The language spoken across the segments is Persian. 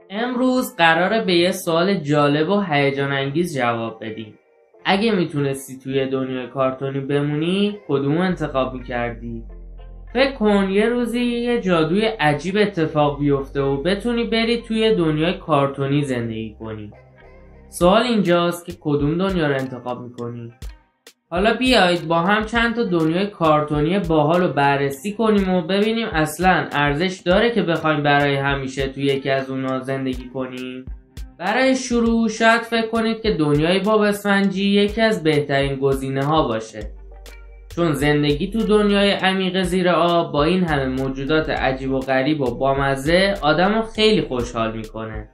امروز قراره به یه سوال جالب و هیجان انگیز جواب بدیم. اگه میتونستی توی دنیای کارتونی بمونی کدوم انتخاب میکردی؟ فکر کن یه روزی یه جادوی عجیب اتفاق بیفته و بتونی بری توی دنیای کارتونی زندگی کنی. سوال اینجاست که کدوم دنیا رو انتخاب میکنی؟ حالا بیایید با هم چند تا دنیای کارتونی باحال رو بررسی کنیم و ببینیم اصلاً ارزش داره که بخوایم برای همیشه توی یکی از اونها زندگی کنیم. برای شروع شاید فکر کنید که دنیای باب اسفنجی یکی از بهترین گزینه ها باشه، چون زندگی تو دنیای عمیق زیر آب با این همه موجودات عجیب و غریب و بامزه آدمو خیلی خوشحال میکنه.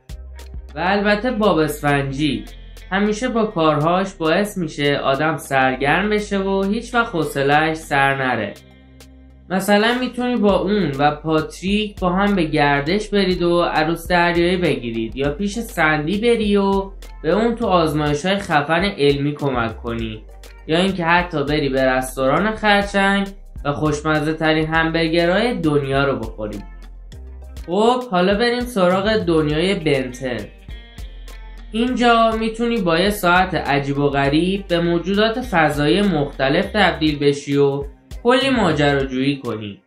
و البته باب اسفنجی همیشه با کارهاش باعث میشه آدم سرگرم بشه و هیچ وقت حوصله‌اش سر نره. مثلا میتونی با اون و پاتریک با هم به گردش برید و عروس دریایی بگیرید، یا پیش سندی بری و به اون تو آزمایش‌های خفن علمی کمک کنی، یا اینکه حتی بری به رستوران خرچنگ و خوشمزه ترین همبرگرهای دنیا رو بخوری. خب حالا بریم سراغ دنیای بنتن. اینجا میتونی با یه ساعت عجیب و غریب به موجودات فضایی مختلف تبدیل بشی و کلی ماجراجویی کنی.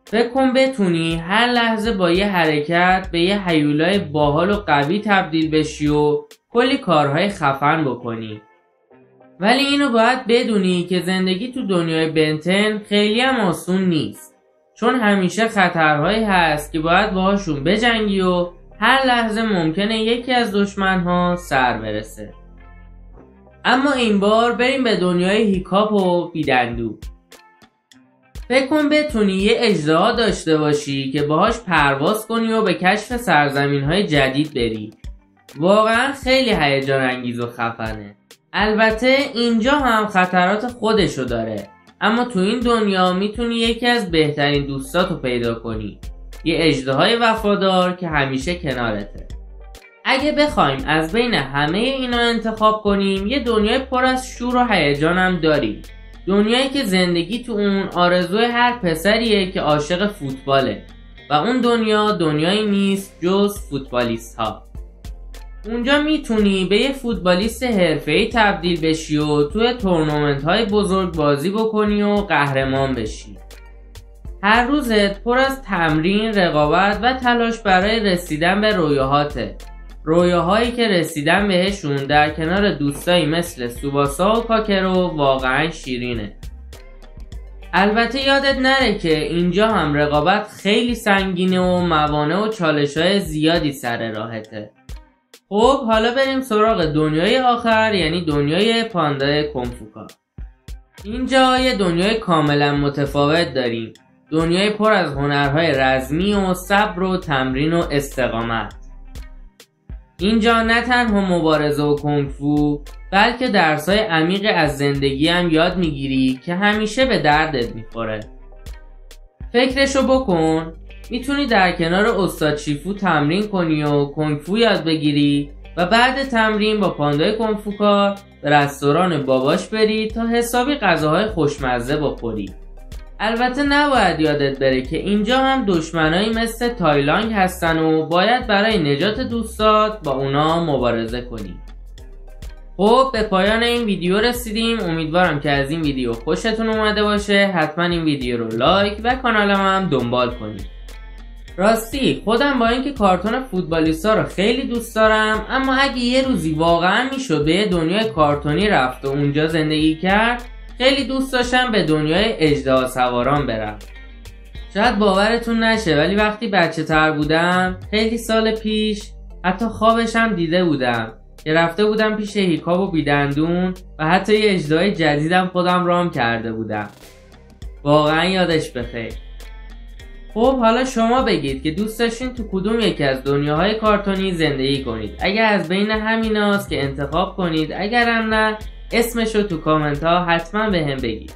فکر کن بتونی هر لحظه با یه حرکت به یه هیولای باحال و قوی تبدیل بشی و کلی کارهای خفن بکنی. ولی اینو باید بدونی که زندگی تو دنیای بنتن خیلی هم آسون نیست، چون همیشه خطرهایی هست که باید باهاشون بجنگی و هر لحظه ممکنه یکی از دشمنها سر برسه. اما این بار بریم به دنیای هیکاپ و بیدندو. فکر کن بتونی یه اژدها داشته باشی که باهاش پرواز کنی و به کشف سرزمین‌های جدید بری. واقعا خیلی هیجان انگیز و خفنه. البته اینجا هم خطرات خودشو داره، اما تو این دنیا میتونی یکی از بهترین دوستاتو پیدا کنی، یه اژدهای وفادار که همیشه کنارته. اگه بخوایم از بین همه اینا انتخاب کنیم، یه دنیای پر از شور و هیجان هم داریم. دنیایی که زندگی تو اون آرزوی هر پسریه که عاشق فوتباله و اون دنیا دنیایی نیست جز فوتبالیست ها. اونجا میتونی به یه فوتبالیست حرفه‌ای تبدیل بشی و توی تورنمنت های بزرگ بازی بکنی و قهرمان بشی. هر روزت پر از تمرین، رقابت و تلاش برای رسیدن به رویاهاته. رویاهایی که رسیدن بهشون در کنار دوستایی مثل سوباسا و کاکرو واقعا شیرینه. البته یادت نره که اینجا هم رقابت خیلی سنگینه و موانع و چالش‌های زیادی سر راهته. خب حالا بریم سراغ دنیای آخر، یعنی دنیای پاندای کنفوکا. اینجا یه دنیای کاملا متفاوت داریم. دنیای پر از هنرهای رزمی و صبر و تمرین و استقامت. اینجا نه تنها مبارزه و کنفو، بلکه درسای عمیق از زندگی هم یاد میگیری که همیشه به دردت میخوره. فکرشو بکن، میتونی در کنار استاد شیفو تمرین کنی و کنفو یاد بگیری و بعد تمرین با پاندای کنفوکا به رستوران باباش بری تا حسابی غذاهای خوشمزه بخوری. البته نباید یادت بره که اینجا هم دشمنایی مثل تایلانگ هستن و باید برای نجات دوستات با اونا مبارزه کنی. خب به پایان این ویدیو رسیدیم. امیدوارم که از این ویدیو خوشتون اومده باشه. حتما این ویدیو رو لایک و کانالم هم دنبال کنید. راستی خودم با اینکه کارتون فوتبالیستا رو خیلی دوست دارم، اما اگه یه روزی واقعا میشد به دنیای کارتونی رفت و اونجا زندگی کرد، خیلی دوست داشتم به دنیای اژدها سواران برم. شاید باورتون نشه ولی وقتی بچه تر بودم، خیلی سال پیش، حتی خوابش هم دیده بودم که رفته بودم پیش هیکاپ و بیدندون و حتی یه اژدهای جدیدم خودم رام کرده بودم. واقعا یادش بخیر. خب حالا شما بگید که دوست داشتین تو کدوم یکی از دنیاهای کارتونی زندگی کنید. اگر از بین همیناست که انتخاب کنید، اگر هم نه اسمشو تو کامنت ها حتما بهم بگید.